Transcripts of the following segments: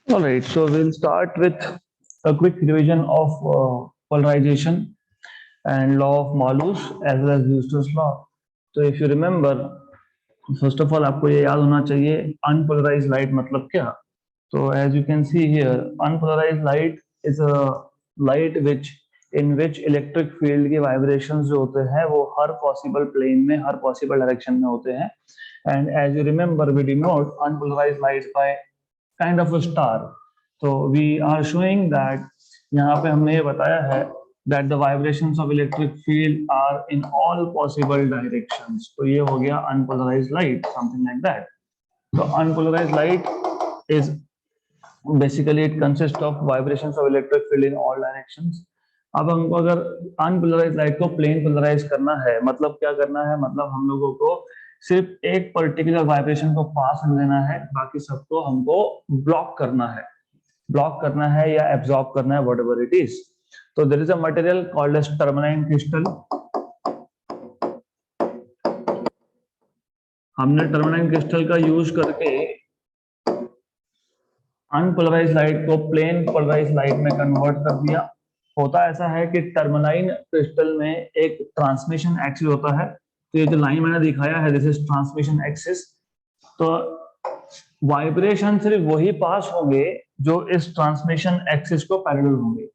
All right, so we'll start with a quick revision of polarization and law of Malus as well as Newton's law. So if you remember, first of all आपको ये याद होना चाहिए unpolarized light मतलब क्या. So as you can see here, unpolarized light is a light in which electric field के vibrations जो होते हैं वो हर possible plane में हर possible direction में होते हैं. And as you remember, we denote unpolarized light by kind of a star. So we are showing that यहाँ पे हमने ये बताया है that the vibrations of electric field are in all possible directions. तो ये हो गया unpolarized light, something like that. So unpolarized light is basically it consists of vibrations of electric field in all directions. अब हमको अगर unpolarise light को plane polarise करना है, मतलब क्या करना है, मतलब हम लोगों को सिर्फ एक पर्टिकुलर वाइब्रेशन को पास कर देना है, बाकी सबको हमको ब्लॉक करना है या एब्जॉर्ब करना है, व्हाटएवर इट इज. तो there is a material called as tourmaline crystal. हमने टर्मलाइन क्रिस्टल का यूज करके अनपोलराइज लाइट को प्लेन पोलराइज लाइट में कन्वर्ट कर दिया. होता ऐसा है कि टर्मलाइन क्रिस्टल में एक ट्रांसमिशन एक्सिस होता है. तो ये जो लाइन मैंने दिखाया है, दिस इज ट्रांसमिशन एक्सिस. तो वाइब्रेशन सिर्फ वही पास होंगे जो इस ट्रांसमिशन एक्सिस को पैरेलल होंगे.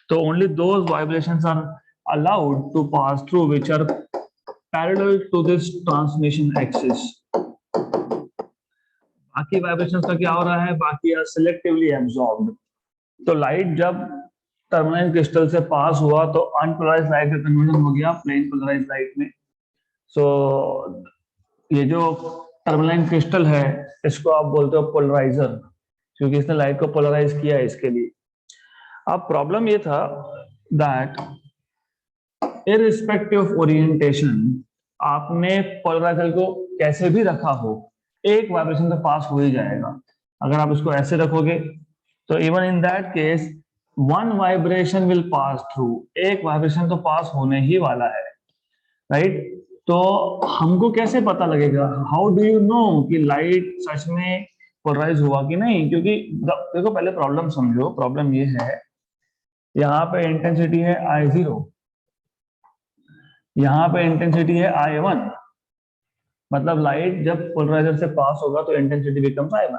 तो only those vibrations are allowed to pass through which are parallel to this transmission axis. बाकी वाइब्रेशंस का क्या हो रहा है, बाकी आर सिलेक्टिवली एब्जॉर्ब्ड. तो लाइट जब टर्मलाइन क्रिस्टल से पास हुआ तो अनपोलराइज्ड लाइट का कन्वर्जन हो गया प्लेन पोलराइज्ड लाइट में. सो ये जो टर्मलाइन क्रिस्टल है इसको आप बोलते हो पोलराइजर, क्योंकि इसने लाइट को पोलराइज किया है इसके लिए. अब प्रॉब्लम ये था दैट इररिस्पेक्टिव ऑफ ओरिएंटेशन, आपने पोलराइजर को कैसे भी रखा हो, एक वाइब्रेशन तो पास हो ही जाएगा. अगर आप इसको ऐसे रखोगे तो even in that case one vibration will pass through, एक वाइब्रेशन तो पास होने ही वाला है, राइट. तो हमको कैसे पता लगेगा, हाउ डू यू नो कि लाइट सच में पोलराइज हुआ कि नहीं. क्योंकि देखो पहले प्रॉब्लम समझो. प्रॉब्लम ये है, यहाँ पे इंटेंसिटी है I0, यहाँ पे इंटेंसिटी है I1. मतलब लाइट जब पोलराइजर से पास होगा तो इंटेंसिटी बिकम्स I1.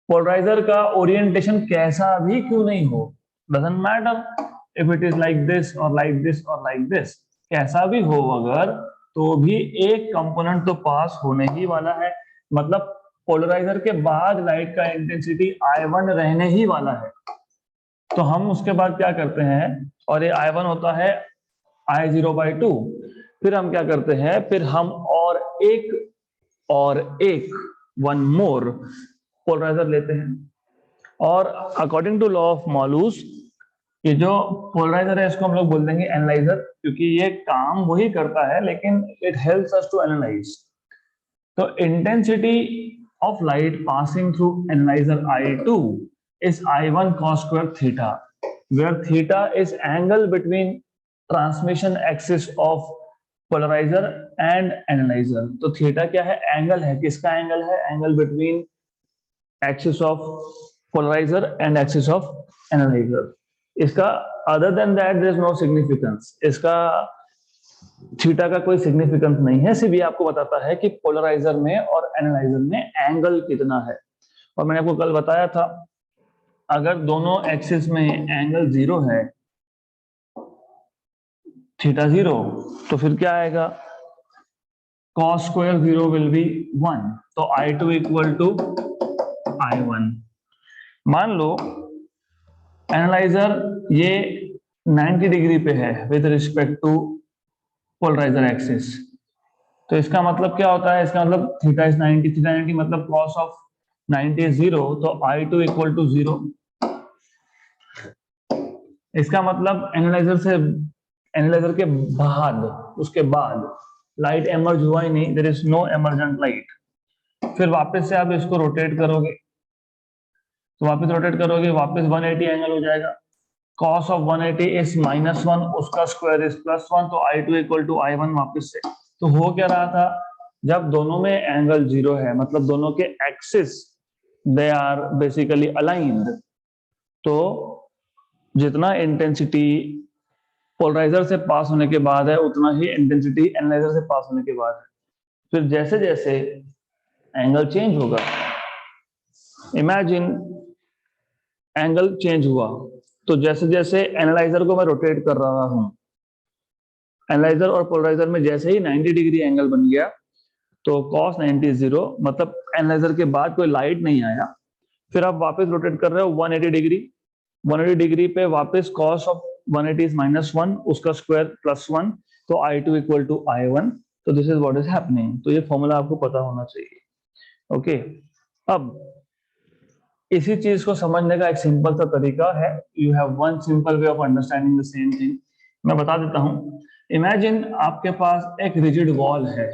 पोलराइजर का ओरिएंटेशन कैसा भी क्यों नहीं हो, doesn't matter if it is like this और लाइक दिस और लाइक दिस, कैसा भी हो अगर, तो भी एक कंपोनेंट तो पास होने ही वाला है. मतलब पोलराइजर के बाद लाइट का इंटेंसिटी I1 रहने ही वाला है. तो हम उसके बाद क्या करते हैं, और ये I1 होता है I0/2. फिर हम क्या करते हैं, फिर हम और एक वन मोर पोलराइजर लेते हैं. और अकॉर्डिंग टू लॉ ऑफ मॉलूस, ये जो पोलराइजर है इसको हम लोग बोल देंगे एनालाइजर, क्योंकि ये काम वही करता है लेकिन it helps us to analyse. तो intensity of light passing through analyser I2 is I1 cos square theta, where theta is angle between transmission axis of polarizer and analyzer. तो थीटा क्या है, एंगल है. किसका एंगल है, angle between axis of polariser and axis of analyser. इसका other than that there is no significance. इसका theta का कोई सिग्निफिकेंस नहीं है, सिर्फ ये आपको बताता है कि पोलराइजर में और एनालाइजर में एंगल कितना है. और मैंने आपको कल बताया था, अगर दोनों एक्सिस में एंगल 0 है, थीटा 0, तो फिर क्या आएगा, cos square 0 will be 1. तो I2 इक्वल टू I1. मान लो एनालाइजर ये 90 डिग्री पे है with respect to polarizer axis. तो इसका मतलब क्या होता है, इसका मतलब थीटा इज 90, थीटा 90 मतलब cos ऑफ 90 इज 0, तो I2 इक्वल टू 0. इसका मतलब एनालाइजर के बाद, उसके बाद लाइट एमर्ज हुआ ही नहीं, there is no emergent light. फिर वापस से आप इसको रोटेट करोगे, तो वापस रोटेट करोगे, वापस 180 एंगल हो जाएगा. cos ऑफ 180 इज -1, उसका स्क्वायर इज +1, तो I2 इक्वल टू I1 वापस से. तो हो क्या रहा था, जब दोनों में एंगल 0 है, मतलब दोनों के axis they are basically aligned. तो जितना इंटेंसिटी पोलराइजर से पास होने के बाद है उतना ही इंटेंसिटी एनालाइजर से पास होने के बाद है। फिर जैसे जैसे एंगल चेंज होगा, इमेजिन एंगल चेंज हुआ, तो जैसे जैसे एनालाइजर को मैं रोटेट कर रहा हूं, एनालाइजर और पोलराइजर में जैसे ही 90 डिग्री एंगल बन गया, तो cos 90 0, मतलब एनालाइजर के बाद कोई लाइट नहीं आया, फिर आप वापस रोटेट कर रहे हो 180 डिग्री, 180 डिग्री पे वापस cos ऑफ 180 इज -1, उसका स्क्वायर +1, तो I2 इक्वल टू I1। तो this is what is happening. तो ये फॉर्मूला आपको पता होना चाहिए। ओके, अब इसी चीज को समझने का एक सिंपल सा तरीका है। You have one simple way of understanding the same thing. मैं बता देता हूं। इमेजिन आपके पास एक रिजिड वॉल है।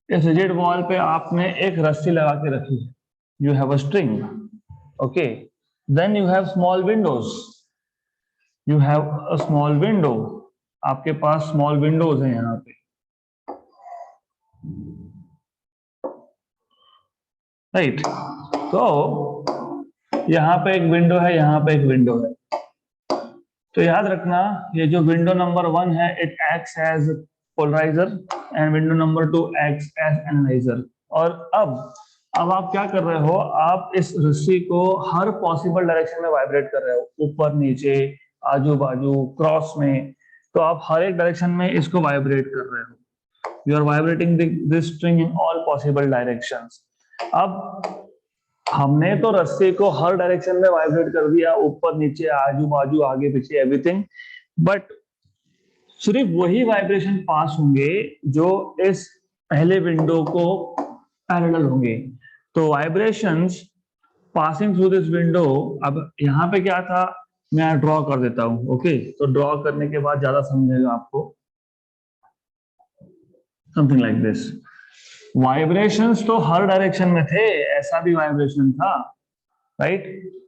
इस रिजिड वॉल पे आपने एक रस्सी लगा के रखी है। You have a string. Okay, then you have small windows. You have a small window. आपके पास स्मॉल विंडोज हैं यहाँ पे, राइट। तो यहाँ पे एक विंडो है, यहाँ पे एक विंडो है। तो याद रखना, ये जो विंडो नंबर 1 है, it acts as polarizer, and window number 2 acts as analyzer. और अब आप क्या कर रहे हो, आप इस रस्सी को हर पॉसिबल डायरेक्शन में वाइब्रेट कर रहे हो, ऊपर नीचे आजू बाजू क्रॉस में। तो आप हर एक डायरेक्शन में इसको वाइब्रेट कर रहे हो। You are vibrating this string in all possible directions. अब हमने तो रस्सी को हर डायरेक्शन में वाइब्रेट कर दिया, ऊपर नीचे आजू बाजू आगे पीछे एवरीथिंग, बट सिर्फ वही वाइब्रेशन पास होंगे जो इस पहले विंडो को पैरेलल होंगे। तो vibrations passing through this window, अब यहाँ पे क्या था, मैं ड्रॉ कर देता हूँ। ओके, तो ड्रॉ करने के बाद ज्यादा समझेगा आपको। Something like this. वाइब्रेशंस तो हर डायरेक्शन में थे, ऐसा भी वाइब्रेशन था, राइट।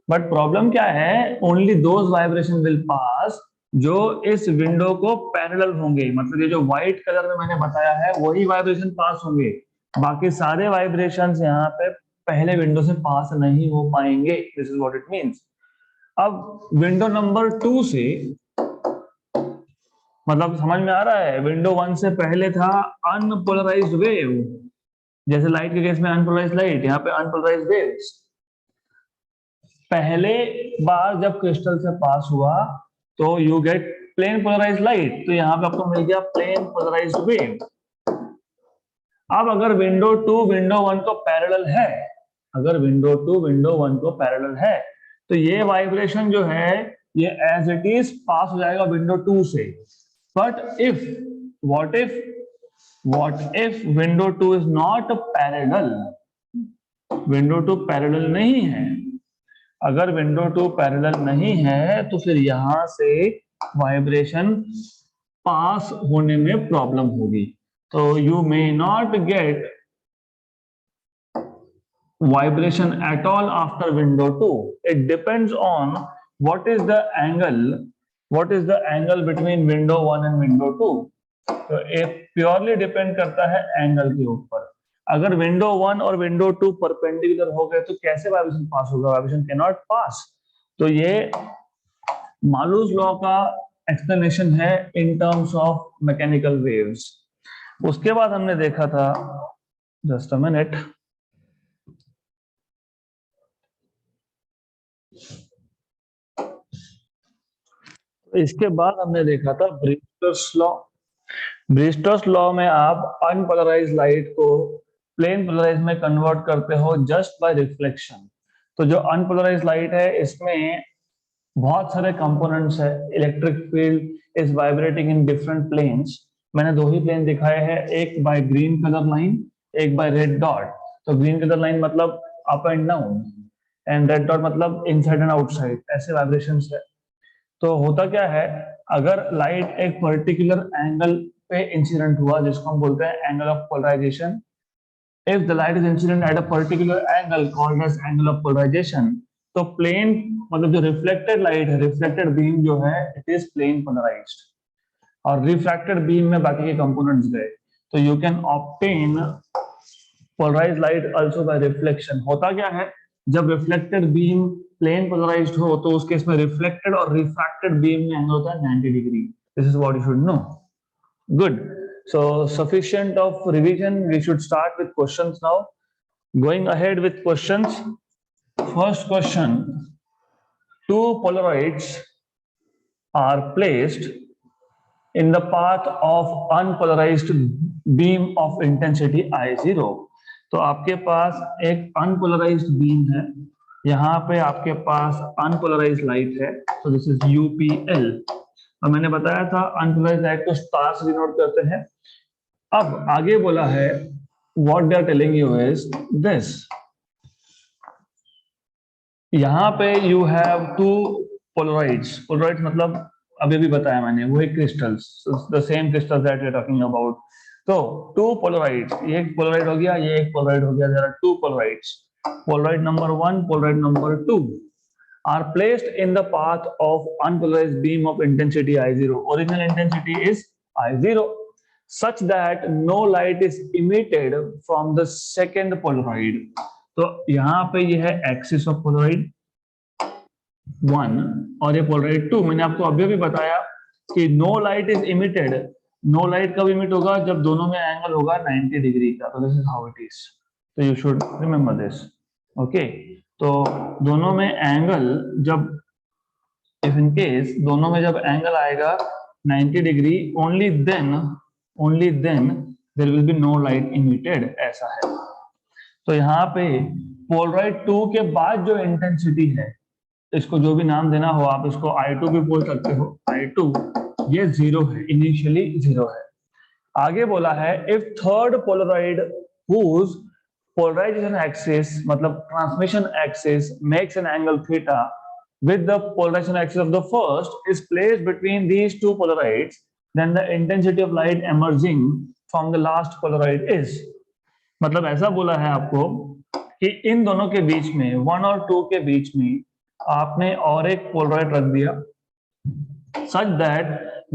बट प्रॉब्लम क्या है, only those vibration will pass जो इस विंडो को पैरेलल होंगे। मतलब ये जो व्हाइट कलर में मैंने बताया है वही वाइब्रेशन पास होंगे, बाकी सारे वाइब्रेशंस यहाँ पे पहले विंडो से पास नहीं हो पाएंगे। This is what it means. अब विंडो नंबर 2 से, मतलब समझ में आ रहा है, विंडो 1 से पहले था अनपोलराइज्ड वेव, जैसे लाइट के केस में अनपोलराइज्ड लाइट, यहाँ पे अनपोलराइज्ड वेव्स। पहले बार जब क्रिस्टल से पास हुआ तो you get plane polarized light, तो यहाँ पे आपको मिल गया प्लेन पोलराइज्ड वेव। अब अगर विंडो 2 विंडो 1 को पैरेलल है, अगर विंडो 2 विंडो 1 को पैरेलल है, तो ये वाइब्रेशन जो है ये एज इट इज पास हो जाएगा विंडो 2 से। But if what if window 2 is not parallel, window 2 parallel नहीं है। अगर विंडो 2 पैरेलल नहीं है तो फिर यहां से वाइब्रेशन पास होने में प्रॉब्लम होगी। तो you may not gate vibration at all after window 2. It depends on what is the angle between window 1 and window 2. तो ये प्योरली डिपेंड करता है एंगल के ऊपर। अगर विंडो 1 और विंडो 2 परपेंडिकुलर हो गए तो कैसे वाइब्रेशन पास होगा, वाइब्रेशन कैन नॉट पास। तो ये मालूस लॉ का एक्सप्लेनेशन है in terms of mechanical waves. उसके बाद हमने देखा था, जस्ट अ मिनट, इसके बाद हमने देखा था ब्रीस्टर्स लॉ। ब्रीस्टर्स लॉ में आप अनपोलराइज्ड लाइट को प्लेन पोलराइज में कन्वर्ट करते हो जस्ट बाय रिफ्लेक्शन। तो जो अनपोलराइज्ड लाइट है इसमें बहुत सारे कंपोनेंट्स है। Electric field is vibrating in different planes. मैंने दो ही प्लेन दिखाए हैं, एक बाय ग्रीन कलर लाइन, एक बाय रेड डॉट। तो ग्रीन कलर लाइन मतलब up and down, and red dot मतलब इनसाइड एंड आउटसाइड, ऐसे वाइब्रेशंस है। तो होता क्या है, अगर लाइट एक पर्टिकुलर एंगल पे इंसिडेंट हुआ, जिसको हम बोलते हैं angle of polarization, if the light is incident at a particular angle called as angle of polarization, तो प्लेन मतलब जो रिफ्लेक्टेड लाइट है, रिफ्लेक्टेड बीम जो है, इट इज प्लेन पोलराइज्ड। और रिफ्रैक्टेड बीम में बाकी के कंपोनेंट्स गए। तो you can obtain polarize light also by reflection. होता क्या है, जब रिफ्लेक्टेड बीम प्लेन पोलराइज्ड हो तो उस केस में रिफ्लेक्टेड और रिफ्रैक्टेड बीम में एंगल होता है 90 degree. This is what you should no. Good, so sufficient of revision, we should start with questions now. Going ahead with questions, first question, two polaroids are placed in the path of unpolarized beam of intensity I0। तो आपके पास एक unpolarized beam है, यहाँ पे आपके पास unpolarized light है, so this is UPL। और मैंने बताया था unpolarized light को स्टार से डिनोट करते हैं। अब आगे बोला है what they are telling you is this, यहाँ पे you have two polarids। polarids मतलब अभी भी बताया मैंने, वो एक crystals, the same crystals that we are talking about। तो two polarids, ये एक polaroid हो गया, ये एक polaroid हो गया। there are two polarids, polaroid number 1, polaroid number 2 are placed in the path of unpolarized beam of intensity I0। original intensity is I0 such that no light is emitted from the second polaroid। तो यहाँ पे ये है axis of Polaroid 1 और ये Polaroid 2। मैंने आपको अभी भी बताया कि no light is emitted. No light कब इमिट होगा, जब दोनों में एंगल होगा 90 डिग्री का। तो this is how it is, तो you should remember this. Okay, तो दोनों में एंगल जब, इफ इन केस दोनों में जब एंगल आएगा 90 degree, only then there will be no light emitted, ऐसा है। तो यहाँ पे पोलराइड 2 के बाद जो इंटेंसिटी है, इसको जो भी नाम देना हो आप इसको I2 भी बोल सकते हो। I2 ये 0 है, इनिशियली 0 है। आगे बोला है if third Polaroid whose polarization axis मतलब transmission axis makes an angle theta with the polarization axis of the first is placed between these two polarides, then the intensity of light emerging from the last polaroid is। मतलब ऐसा बोला है आपको कि इन दोनों के बीच में, 1 और 2 के बीच में आपने और एक पोलराइड रख दिया सच दैट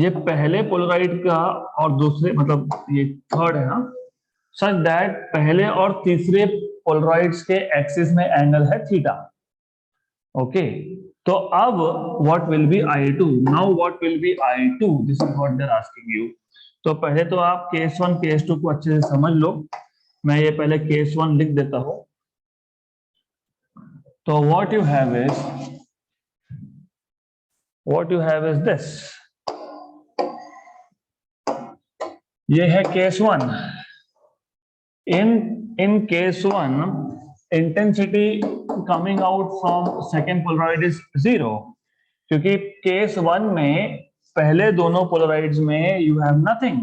ये पहले पोलराइड का और दूसरे मतलब ये थर्ड है ना, सच दैट पहले और तीसरे पोलराइड्स के एक्सिस में एंगल है थीटा। ओके, तो अब what will be I2, now what will be I2, this is what they are asking you. तो पहले तो आप केस 1 केस 2 को अच्छे से समझ लो। मैं ये पहले केस 1 लिख देता हूं। तो what you have is this, ये है case 1। in case 1 intensity coming out from second polaroid is 0, क्योंकि केस 1 में पहले दोनों पोलराइड्स में you have nothing।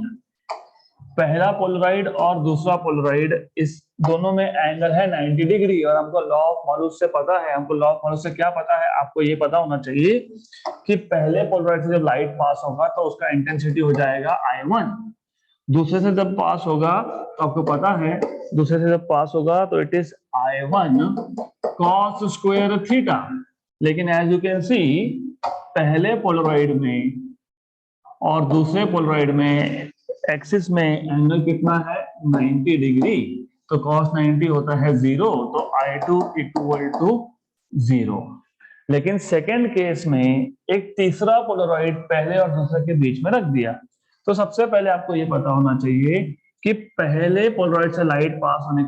पहला पोलराइड और दूसरा पोलराइड, इस दोनों में एंगल है 90 डिग्री और हमको लॉ ऑफ मॉलुस से पता है। हमको लॉ ऑफ मॉलुस से क्या पता है, आपको ये पता होना चाहिए कि पहले पोलराइड से जब लाइट पास होगा तो उसका इंटेंसिटी हो जाएगा I1। दूसरे से जब पास होगा तो आपको पता है, दूसरे से जब पास होगा तो it is I1 cos square theta. लेकिन एज यू कैन सी पहले पोलराइड में और दूसरे पोलराइड में एक्सिस में एंगल कितना है 90 डिग्री, तो cos 90 होता है 0, तो I2 इक्वल टू 0। लेकिन सेकेंड केस में एक तीसरा पोलराइड पहले और दूसरे के बीच में रख दिया। तो सबसे पहले आपको ये पता होना चाहिए कि पहले पोलराइड से लाइट पास होने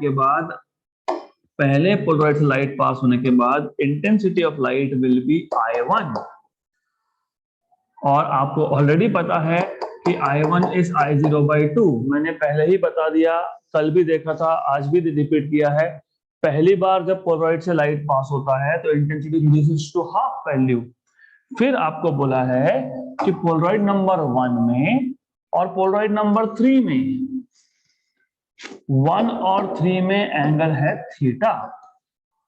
के बाद intensity of light will be I1। और आपको ऑलरेडी पता है कि I1 इज I0/2। मैंने पहले ही बता दिया, कल भी देखा था, आज भी रिपीट किया है। पहली बार जब पोलराइड से लाइट पास होता है तो intensity reduces to half value. फिर आपको बोला है कि पोलराइड नंबर 1 में और पोलराइड नंबर 3 में, 1 और 3 में एंगल है थीटा।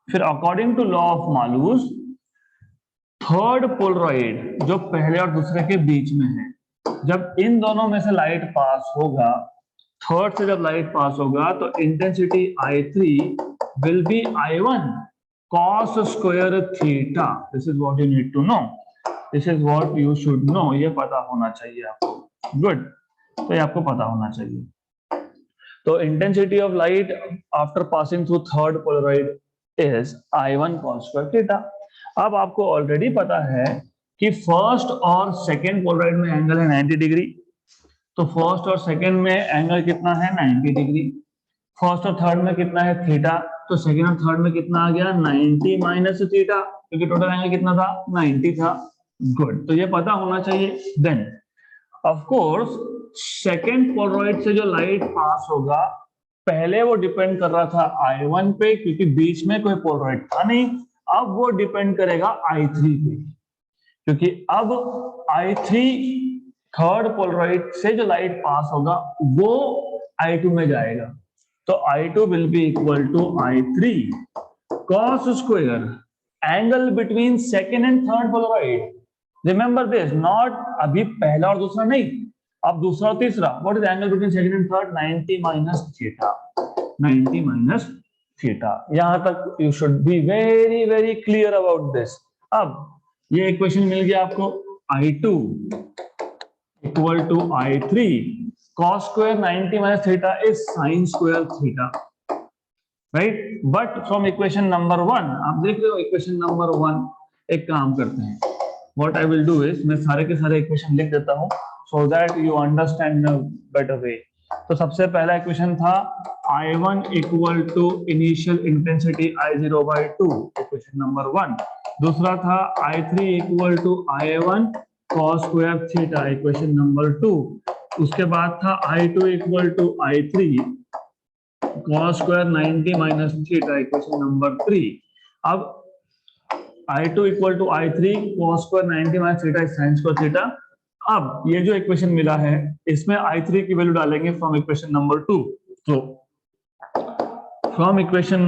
फिर according to law of Malus third polaroid जो पहले और दूसरे के बीच में है, जब इन दोनों में से लाइट पास होगा, थर्ड से जब लाइट पास होगा तो intensity I3 will be I1 cos square थीटा। This is what you need to know, this is what you should know. ये पता होना चाहिए आपको। गुड, तो ये आपको पता होना चाहिए। तो intensity of light after passing through third Polaroid is I1 cos square theta. अब आपको ऑलरेडी पता है कि फर्स्ट और सेकेंड पोलराइड में एंगल है 90 डिग्री, तो फर्स्ट और सेकेंड में एंगल कितना है 90 डिग्री। फर्स्ट और थर्ड में कितना है थीटा, तो सेकेंड और थर्ड में कितना आ गया 90 माइनस थीटा, क्योंकि टोटल एंगल कितना था 90 था। गुड, तो ये पता होना चाहिए। Then of course second polaroid से जो लाइट पास होगा, पहले वो डिपेंड कर रहा था I1 पे, क्योंकि बीच में कोई पोलराइड था नहीं। अब वो डिपेंड करेगा I3 पे, क्योंकि अब I3 थर्ड पोलराइड से जो लाइट पास होगा वो I2 में जाएगा। तो I2 will be equal to I3 cos square angle between second and third polaroid. Remember this, not अभी पहला और दूसरा नहीं, अब दूसरा और तीसरा। What is angle between second and third? 90 minus थीटा, 90 माइनस थीटा। यहां तक you should be very very clear about this. अब ये इक्वेशन मिल गया आपको, I2 equal to I3 cos square 90 minus थीटा is sin square theta, right. But from equation number 1 आप देख रहे हो, इक्वेशन नंबर 1, एक काम करते हैं, what I will do is मैं सारे के सारे इक्वेशन लिख देता हूं so that you understand in a better way। तो सबसे पहला इक्वेशन था I1 equal to initial intensity I0 by 2, equation number 1। दूसरा था I3 equal to I1 cos square थीटा, इक्वेशन नंबर 2। उसके बाद था I2 equal to I3 cos square 90 minus थीटा, इक्वेशन नंबर 3। अब I2 equal to I3 cos square 90 minus थीटा sin square थीटा। अब ये जो इक्वेशन मिला है इसमें I3 की वैल्यू डालेंगे फ्रॉम इक्वेशन नंबर 2। तो from equation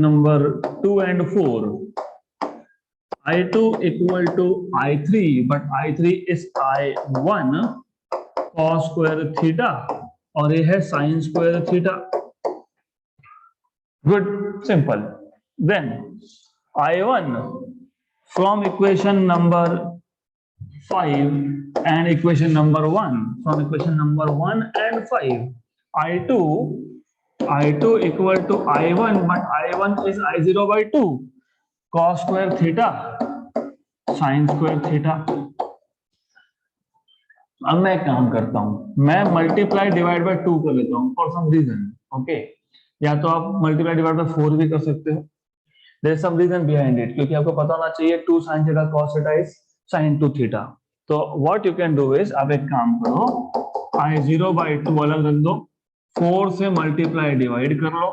number 2 and 4, I2 equal to I3, but I3 is I1 cos square थीटा और ये है sin स्क्वायर थीटा। Good, simple. Then I1 from equation number 5 and equation number 1, from equation number 1 and 5, I2 equal to I1, but I1 is I0 by 2 cos square theta sin square theta। अब मैं एक काम करता हूं, मैं multiply divide by 2 कर लेता हूं फॉर सम रीजन। ओके, या तो आप मल्टीप्लाई डिवाइड बाय 4 भी कर सकते हो। There is some reason behind it, क्योंकि आपको पता होना चाहिए 2 sin theta cos theta is sin 2 theta। तो what you can do is, आप एक काम करो, I0 by 2 अलग रख दो, 4 से मल्टीप्लाई डिवाइड कर लो।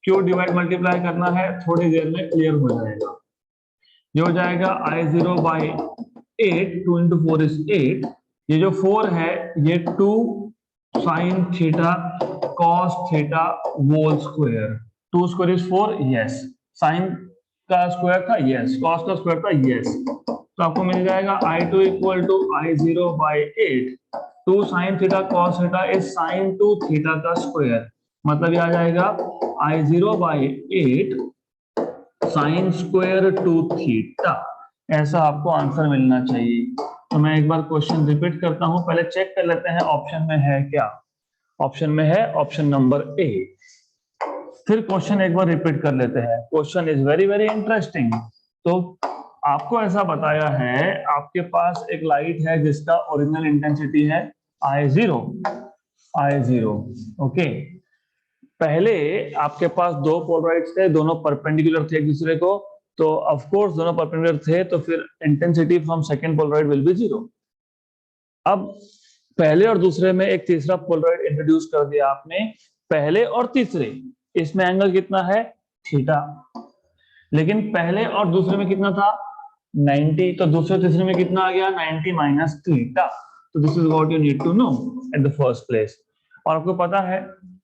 क्यों डिवाइड मल्टीप्लाई करना है, थोड़ी देर में क्लियर हो जाएगा। ये हो जाएगा I0 by 8, 2 into 4 is 8। ये जो 4 है ये 2 sin theta cos theta whole square, 2 square is 4, yes। Sine का स्क्वायर था यस, कॉस का स्क्वायर था यस। तो आपको मिल जाएगा I2 equal to I0 by 8, 2 sine थीटा कॉस थीटा इज साइन 2 थीटा का स्क्वायर, मतलब ये आ जाएगा I0 by 8 sine square 2 theta. ऐसा आपको आंसर मिलना चाहिए। तो मैं एक बार क्वेश्चन रिपीट करता हूं, पहले चेक कर लेते हैं ऑप्शन में है क्या। ऑप्शन में है ऑप्शन नंबर ए। फिर क्वेश्चन एक बार रिपीट कर लेते हैं, question is very very interesting. तो आपको ऐसा बताया है, आपके पास एक लाइट है जिसका ओरिजिनल इंटेंसिटी है I0, ओके। पहले आपके पास दो पोलराइड्स थे, दोनों परपेंडिकुलर थे एक दूसरे को, तो ऑफ कोर्स दोनों परपेंडिकुलर थे, तो फिर intensity from second Polaroid will be 0। अब पहले और दूसरे में एक तीसरा पोलराइड इंट्रोड्यूस कर दिया आपने, पहले और तीसरे, इसमें एंगल कितना है थीटा, लेकिन पहले और दूसरे में कितना था 90, तो दूसरे तीसरे में कितना आ गया 90 माइनस थीटा। तो this is what you need to know at the first place. और आपको पता है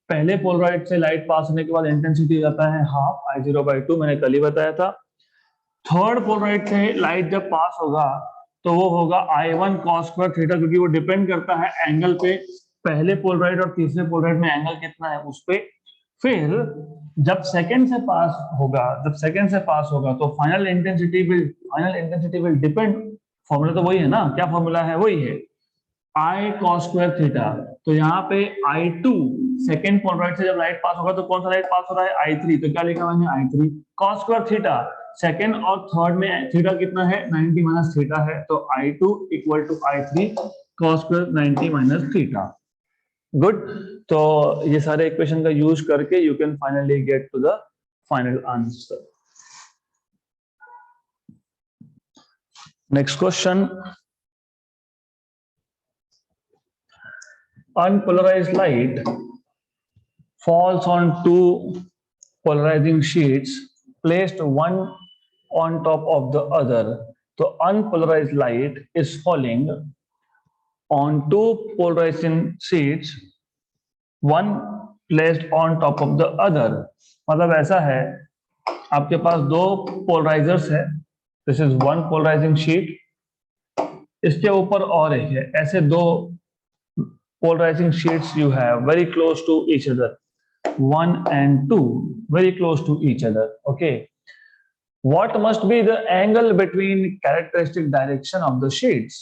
पहले पोलराइड से लाइट पास होने के बाद इंटेंसिटी जाता है हाफ I0 by 2, मैंने कल ही बताया था। थर्ड पोलराइड से लाइट जब पास होगा तो वो होगा I1 cos स्क्वायर थीटा, क्योंकि वो डिपेंड करता है एंगल पे, पहले पोलराइड और तीसरे पोलराइड में एंगल कितना है उस पे। फिर जब सेकंड से पास होगा तो final intensity will depend, formula तो वही है ना, क्या फॉर्मूला है, वही है I cos स्क्वायर थीटा तो यहाँ पे I2 सेकेंड पोलराइड से जब लाइट पास होगा तो कौन सा लाइट पास हो रहा है, I3, तो क्या लिखा मैंने I3 cos स्क्वायर थीटा, सेकेंड और थर्ड में थीटा कितना है 90 माइनस थीटा है, तो I2 equal to I3 cos square 90 minus थीटा। गुड, तो ये सारे इक्वेशन का यूज करके you can finally get to the final answer. Next question, unpolarized light falls on two polarizing sheets placed one on top of the other. So unpolarized light is falling on two polarizing sheets, one placed on top of the other. मतलब ऐसा है, आपके पास दो polarizers है, this is one polarizing sheet, इसके ऊपर और एक है, ऐसे दो polarizing sheets you have very close to each other, 1 and 2 very close to each other. Okay, what must be the angle between characteristic direction of the sheets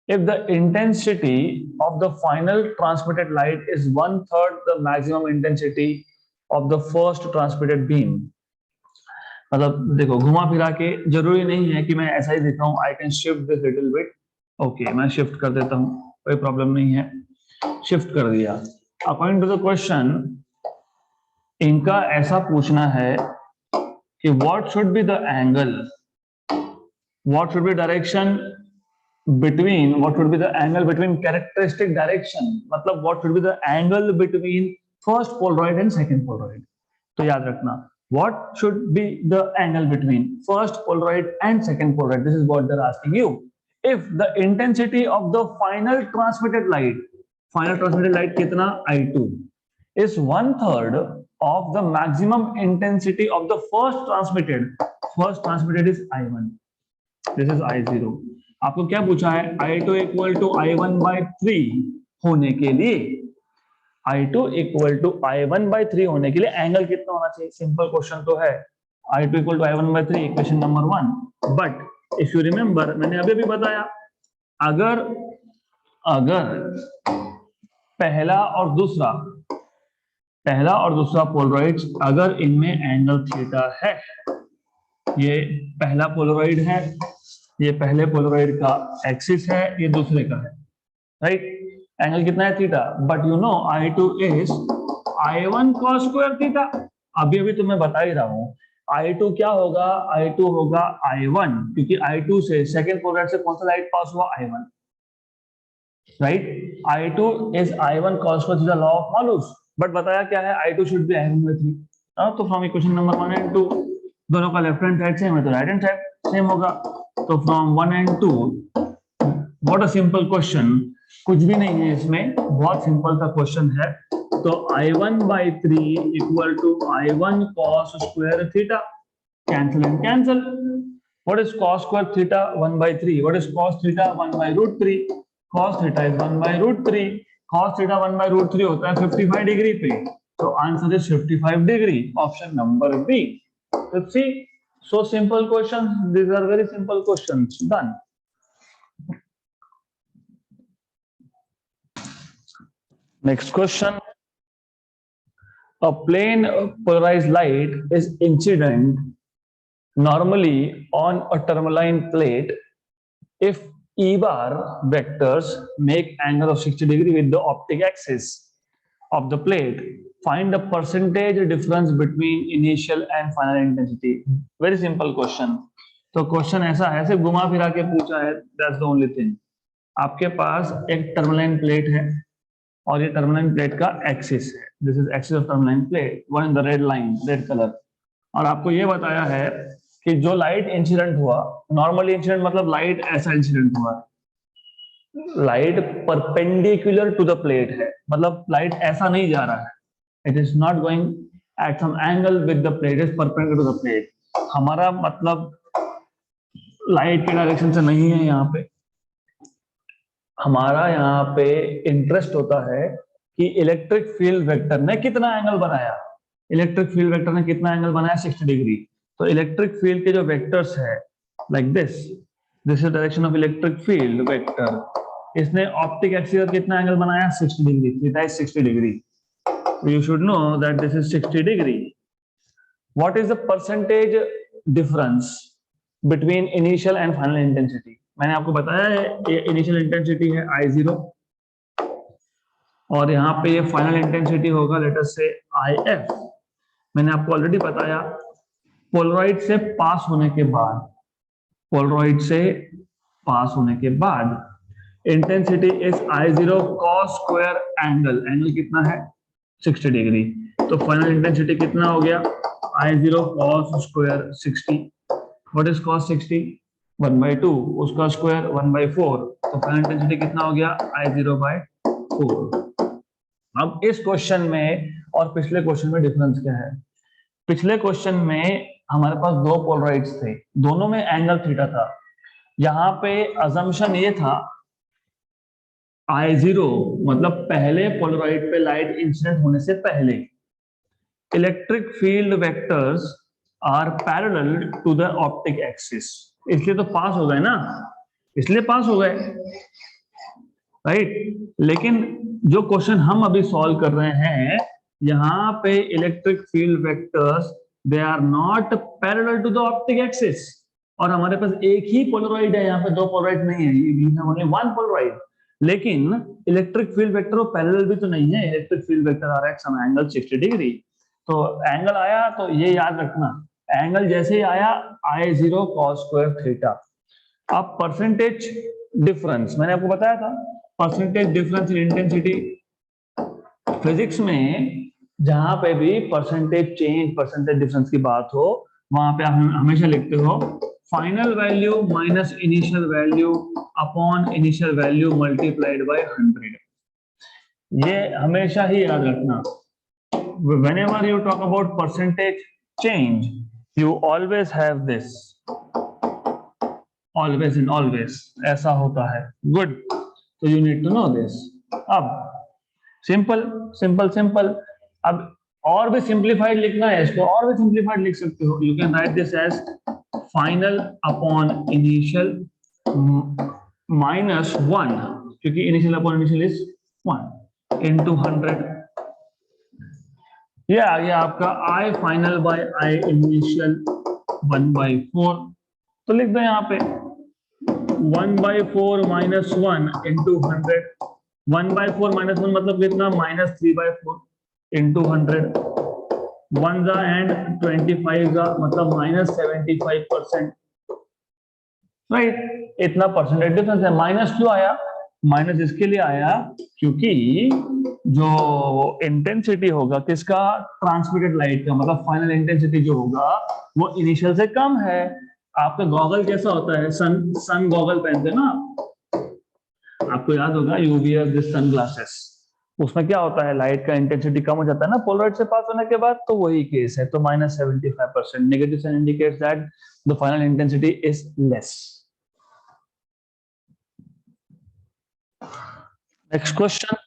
if the intensity of the final transmitted light is 1/3 the maximum intensity of the first transmitted beam? मतलब देखो, घुमा फिरा के जरूरी नहीं है कि मैं ऐसा ही दिख रहा हूं, I can shift this little bit. Okay, मैं शिफ्ट कर देता हूं, कोई प्रॉब्लम नहीं है, शिफ्ट कर दिया। अकॉर्डिंग टू द क्वेश्चन, इनका ऐसा पूछना है कि what should be the angle, what should be direction between, what should be the angle between characteristic direction, मतलब what should be the angle between first polaroid and second polaroid. तो याद रखना, what should be the angle between first polaroid and second polaroid, this is what they are asking you. If the intensity of the final transmitted light, final transmitted light कितना I2 is 1/3 of the maximum intensity of the first transmitted is I1, this is I0। आपको क्या पूछा है, I2 equal to I1/3 होने के लिए, I2 equal to I1/3 होने के लिए एंगल कितना होना चाहिए, सिंपल क्वेश्चन तो है, I2 equal to I1/3 equation number 1। But if you remember, मैंने अभी भी बताया, अगर पहला और दूसरा पोलराइड अगर इनमें एंगल थीटा है, ये पहला पोलराइड है, ये पहले पोलराइड का एक्सिस है, ये दूसरे का है, राइट, एंगल कितना है theta, but you know I2 is I1 cos square theta. अभी तो मैं बता ही रहा हूं, I2 क्या होगा, I2 होगा I1, क्योंकि I2 से सेकेंड पोलराइड से कौन सा लाइट पास हुआ, I1, right, I2 is I1 cos square theta, law of Malus, but बताया क्या है, I2 should be I1/3। तो फ्रॉम इक्वेशन नंबर 1 and 2, दोनों का लेफ्ट हैंड साइड सेम है तो राइट हैंड साइड सेम होगा, तो from 1 and 2, what a simple question, कुछ भी नहीं है इसमें, बहुत सिंपल सा क्वेश्चन है। तो I1/3 equal to I1 cos square थीटा, cancel and cancel, what is cos square थीटा 1/3, व्हाट इज cos थीटा 1/√3, cos theta is 1/√3, cos theta 1/√3 होता है 55 डिग्री पे, तो answer is 55 degree, option number B. Let's see, so simple questions, these are very simple questions, done। Next question, a plane polarized light is incident normally on a tourmaline plate if E bar vectors make angle of 60 degree with the optic axis of the plate. Find the percentage difference between initial and final intensity. Very simple question. तो question ऐसा है, सिर्फ घुमा फिरा के पूछा है, that's the only thing। आपके पास एक टर्मलाइन प्लेट है और ये टर्मलाइन प्लेट का एक्सिस है, this is axis of tourmaline plate, one in the red line, red colour, और आपको ये बताया है कि जो लाइट इंसिडेंट हुआ, नॉर्मली इंसिडेंट मतलब लाइट ऐसा इंसिडेंट हुआ, light perpendicular to the plate है, मतलब लाइट ऐसा नहीं जा रहा है, it is not going at some angle with the plate, is perpendicular to the plate. हमारा मतलब लाइट के डायरेक्शन से नहीं है, यहाँ पे हमारा यहाँ पे इंटरेस्ट होता है कि इलेक्ट्रिक फील्ड वेक्टर ने कितना एंगल बनाया, इलेक्ट्रिक फील्ड वेक्टर ने कितना एंगल बनाया 60 डिग्री। तो इलेक्ट्रिक फील्ड के जो वेक्टर्स है like this is direction of electric field vector, इसने ऑप्टिक एक्सिस का कितना एंगल बनाया 60 degree, theta is 60 degree, you should know that this is 60 degree. What is the percentage difference between initial and final intensity? मैंने आपको बताया है ये initial intensity है I0 और यहाँ पे ये फाइनल इंटेंसिटी होगा लेट अस से IF। मैंने आपको ऑलरेडी बताया पोलराइड से पास होने के बाद, पोलराइड से पास होने के बाद intensity is I0 cos square angle, angle कितना है 60 डिग्री, तो फाइनल इंटेंसिटी कितना हो गया I0 cos square 60। What is cos 60? 1/2, उसका स्क्वायर 1/4, तो फाइनल इंटेंसिटी कितना हो गया I0/4। अब इस क्वेश्चन में और पिछले क्वेश्चन में डिफरेंस क्या है? पिछले क्वेश्चन में हमारे पास दो पोलराइड्स थे, दोनों में एंगल थीटा था। यहाँ पे अजम्पशन ये था I0 मतलब पहले पोलराइड पे लाइट इंसिडेंट होने से पहले electric field vectors are parallel to the optic axis, इसलिए तो पास हो गए ना, इसलिए पास हो गए, राइट। लेकिन जो क्वेश्चन हम अभी सॉल्व कर रहे हैं यहाँ पे electric field vectors they are not parallel to the optic axis, और हमारे पास एक ही पोलराइड है, यहाँ पे दो पोलराइड नहीं है, we have only one polaroid. लेकिन इलेक्ट्रिक फील्ड वेक्टर पैरेलल भी तो नहीं है, electric field vector are at some angle 60 degree. तो एंगल आया तो ये याद रखना, एंगल जैसे ही आया I0 cos स्क्वायर थीटा। अब परसेंटेज डिफरेंस मैंने आपको बताया था, percentage difference in intensity. Physics में जहां पे भी परसेंटेज चेंज, परसेंटेज डिफरेंस की बात हो, वहां पे आप हमेशा लिखते हो final value minus initial value upon initial value multiplied by 100। ये हमेशा ही याद रखना, whenever you talk about percentage change you always have this, always and always ऐसा होता है। Good, so you need to know this। अब सिंपल सिंपल सिंपल, अब और भी सिंप्लीफाइड लिखना है इसको, और भी सिंप्लीफाइड लिख सकते हो, you can write this as final upon initial minus 1, क्योंकि initial upon initial is 1 into 100। ये आ गया आपका I final by I initial 1/4। तो लिख दो यहाँ पे 1/4 माइनस 1 into 100। 1/4 माइनस 1 मतलब कितना -3/4 into 100। 1 जा एंड 25 जा मतलब -75%, राइट। इतना परसेंटेज डिफरेंस है। माइनस क्यों आया? माइनस इसके लिए आया क्योंकि जो इंटेंसिटी होगा किसका, ट्रांसमिटेड लाइट का, मतलब फाइनल इंटेंसिटी जो होगा वो इनिशियल से कम है। आपका गॉगल कैसा होता है, सन गॉगल पहनते हैं ना, आपको याद होगा you wear this sun glasses, उसमें क्या होता है लाइट का इंटेंसिटी कम हो जाता है ना पोलराइड से पास होने के बाद, तो वही केस है। तो -75%, negative sign indicates that the final intensity is less. Next question.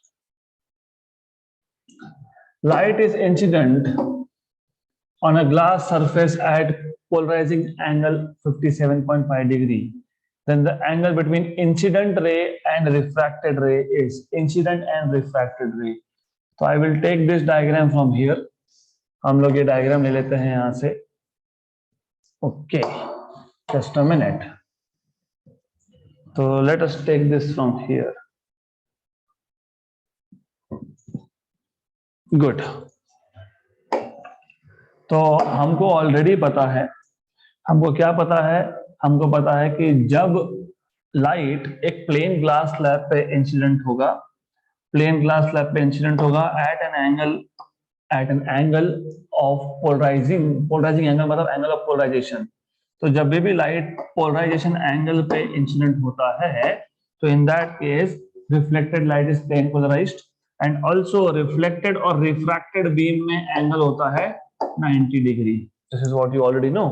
Light is incident on a glass surface at polarizing angle 57.5 degree. Then the angle between incident ray and refracted ray is incident and refracted ray. So I will take this diagram from here. हम लोग ये diagram ले लेते हैं यहाँ से. Okay, just a minute. So let us take this from here. Good, तो हमको ऑलरेडी पता है, हमको क्या पता है, हमको पता है कि जब लाइट एक प्लेन ग्लास स्लैब पे इंसिडेंट होगा, प्लेन ग्लास स्लैब पे इंसिडेंट होगा at an angle of polarizing angle मतलब एंगल ऑफ पोलराइजेशन। तो जब भी लाइट पोलराइजेशन एंगल पे इंसिडेंट होता है तो in that case reflected light is plane polarized and also reflected और रिफ्रैक्टेड बीम में एंगल होता है 90 degree. This is what you already know.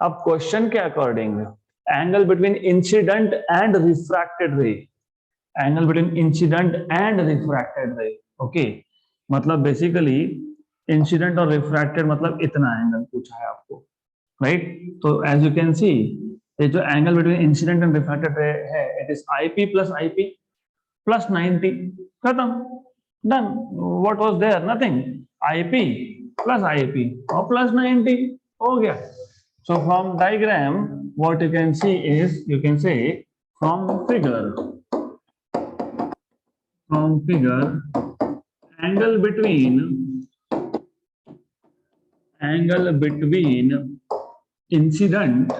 अब क्वेश्चन के according angle between incident and refracted रे, angle between incident and refracted रे, okay, मतलब basically incident और रिफ्रैक्टेड मतलब इतना एंगल पूछा है आपको, राइट। तो एज यू कैन सी ये जो angle between incident and refracted ray है it is IP plus IP, plus 90, खत्म, done. What was there? Nothing. IP plus IP और प्लस 90 हो गया. So from diagram, what you can see is, you can say from figure, angle between incident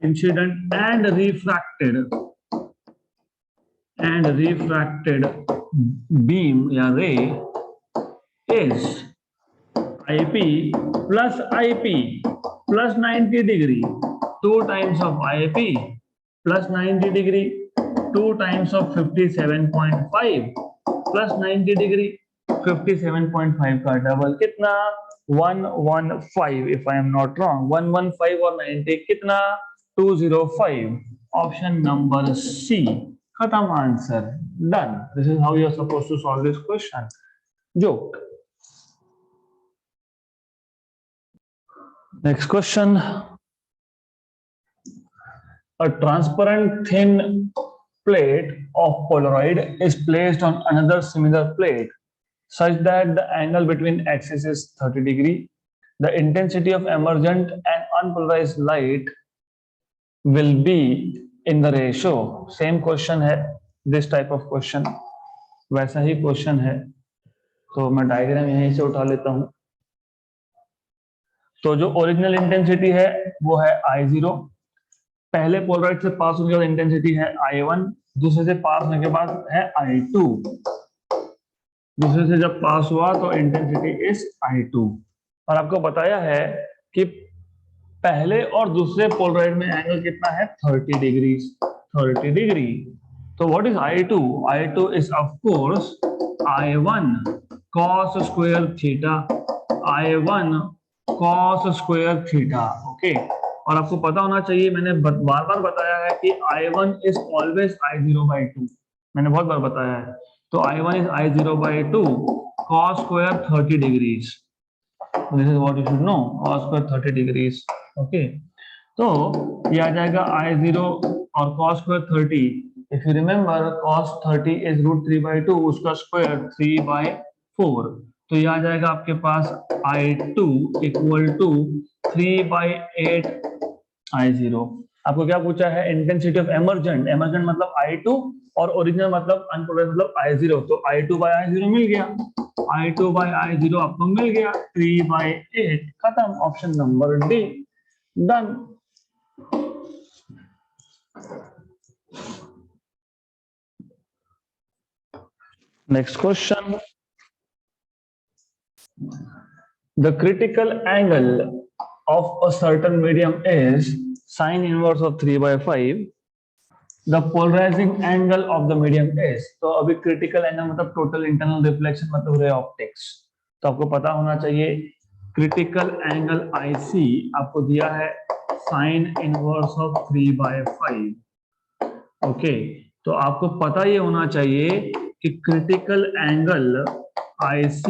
and refracted beam या ray is IP plus 90 degree, 2 times of IP plus 90 degree, 2 times of 57.5 plus 90 degree, 57.5 का double कितना? 115, if I am not wrong. 115 और 90 कितना? 205. Option number C. खत्म, answer, done. This is how you are supposed to solve this question. Joke. Next question. A transparent thin plate of Polaroid is placed on another similar plate such that the angle between axes is 30 degree. The intensity of emergent and unpolarized light will be in the ratio. Same question है, this type of question, वैसा ही question है. तो मैं diagram यहीं से उठा लेता हूं. तो जो ओरिजिनल इंटेंसिटी है वो है I0. पहले पोलराइड से पास होने के बाद इंटेंसिटी है I1. दूसरे से पास होने के बाद है I2. दूसरे से जब पास हुआ तो इंटेंसिटी इज I2. और आपको बताया है कि पहले और दूसरे पोलराइड में एंगल कितना है? 30 डिग्री. 30 डिग्री. तो what is I2? I2 is of course I1 cos square theta. I1 cos square theta. Okay. और आपको पता होना चाहिए, मैंने बार बार बताया है कि I1 इज ऑलवेज I0/2. मैंने बहुत बार बताया है. तो I1 is I0/2 cos square 30 degrees. This is what you should no, cos square 30 degrees. Okay. तो ये आ जाएगा I0 और cos square 30. If you remember, cos 30 is √3/2, उसका स्क्वायर 3/4. तो ये आ जाएगा आपके पास I2 इक्वल टू 3/8 I0. आपको क्या पूछा है? Intensity of emergent. एमर्जेंट मतलब I2 और ओरिजिनल मतलब अनपोलराइज्ड मतलब I0. तो I2/I0 मिल गया. I2/I0 आपको मिल गया 3/8. खत्म. Option number D, done. Next question. The critical angle of a certain medium is sine inverse of 3/5. The polarizing angle of the medium is. तो अभी critical angle मतलब total internal reflection मतलब ray optics. तो आपको पता होना चाहिए critical angle IC आपको दिया है sine inverse of 3/5. ओके. तो आपको पता ये होना चाहिए कि critical angle IC,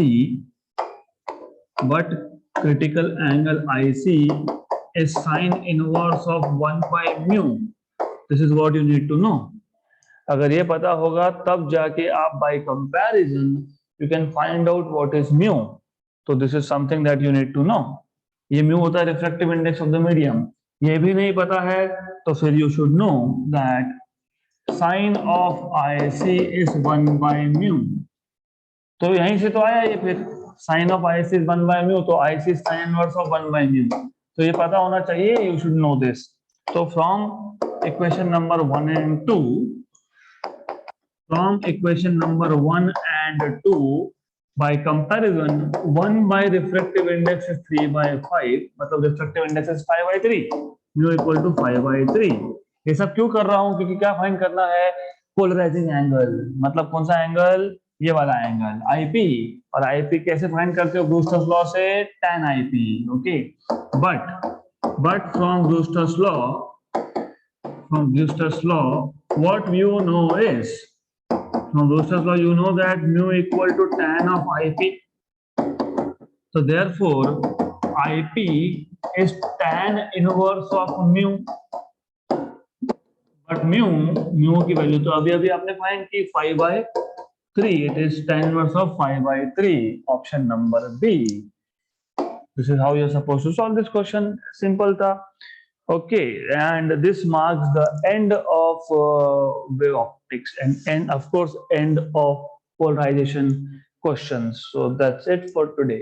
but critical angle IC is sine inverse of 1/mu. This is what you need to know. अगर ये पता होगा तब जाके आप by comparison you can find out what is mu. तो this is something that you need to know. ये mu होता है refractive index of the medium. ये भी नहीं पता है तो फिर you should know that sine of IC is 1/mu. तो यहीं से तो आया ये फिर sin of IC is 1/mu. तो IC is sin inverse of 1/mu. तो ये पता होना चाहिए. You should know this. So from equation number 1 and 2, by comparison 1 by refractive index is 3/5. मतलब refractive index is 5/3. mu equal to 5/3. ये सब क्यों कर रहा हूं? क्योंकि क्या फाइंड करना है? Polarising angle. मतलब कौन सा एंगल? ये वाला एंगल IP. और IP कैसे फाइंड करते हो? ब्रूस्टर्स लॉ से tan IP. Okay. But from Brewster's law what you know is, from Brewster's law you know that mu equal to tan of IP. So therefore IP is tan inverse of mu. But म्यू की value तो अभी अभी आपने find की 5/3, it is 10^5/3, option number B. This is how you're supposed to solve this question. Simple tha. Okay, and this marks the end of wave optics and of course end of polarization questions. So that's it for today.